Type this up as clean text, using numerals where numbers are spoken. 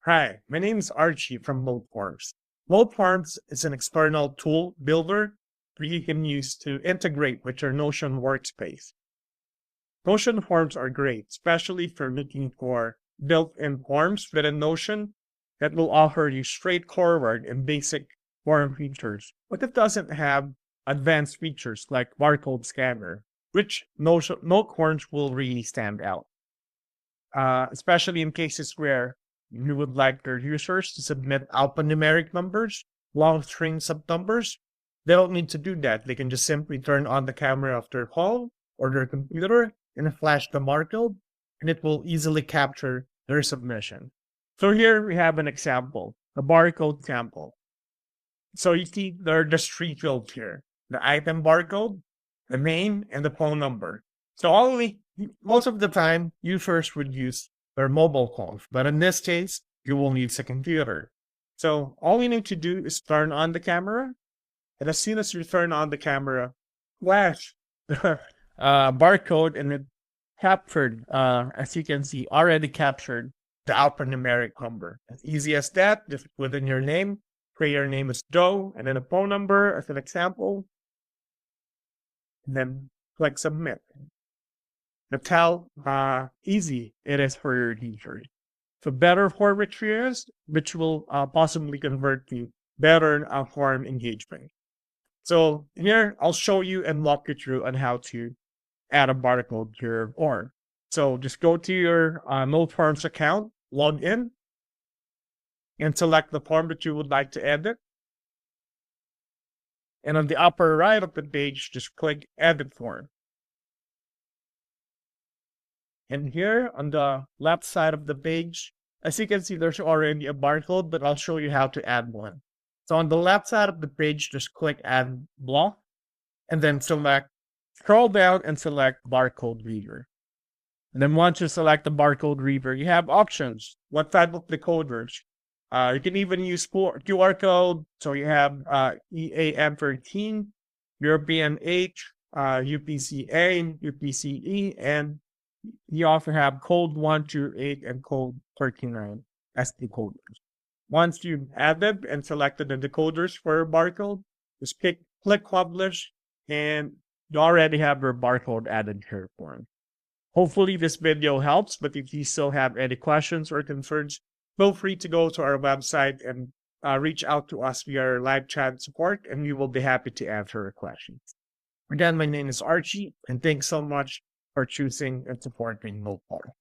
Hi, my name is Archie from NoteForms. NoteForms is an external tool builder that you can use to integrate with your Notion workspace. Notion forms are great, especially if you're looking for built-in forms within Notion that will offer you straightforward and basic form features, but it doesn't have advanced features like barcode scanner, which NoteForms will really stand out, especially in cases where you would like your users to submit alphanumeric numbers, long strings of numbers. They don't need to do that. They can just simply turn on the camera of their phone or their computer and flash the barcode, and it will easily capture their submission. So here we have an example, a barcode sample. So you see there are just three fields here: the item barcode, the name, and the phone number. So most of the time, users would use their mobile phones, but in this case, you will need a computer. So all you need to do is turn on the camera, and as soon as you turn on the camera, flash the barcode, and it captured, as you can see, already captured the alphanumeric number. As easy as that, just within your name, create your name as Joe, and then a phone number as an example, and then click submit. That's how easy it is for your users. So better form retrievers, which will possibly convert to better form engagement. So here, I'll show you and walk you through on how to add a barcode to your form. So just go to your NoteForms account, log in, and select the form that you would like to edit. And on the upper right of the page, just click Edit Form. And here on the left side of the page, as you can see, there's already a barcode, but I'll show you how to add one. So on the left side of the page, just click Add Block, and then scroll down and select Barcode Reader. And then once you select the Barcode Reader, you have options. What type of decoders? You can even use QR code. So you have EAM13, European H, UPC-A, UPC-E, and you also have code 128 and code 39 as decoders. Once you've added and selected the decoders for your barcode, just click Publish, and you already have your barcode added to your form. Hopefully this video helps, but if you still have any questions or concerns, feel free to go to our website and reach out to us via our live chat support, and we will be happy to answer your questions. Again, my name is Archie, and thanks so much for choosing and supporting NoteForms.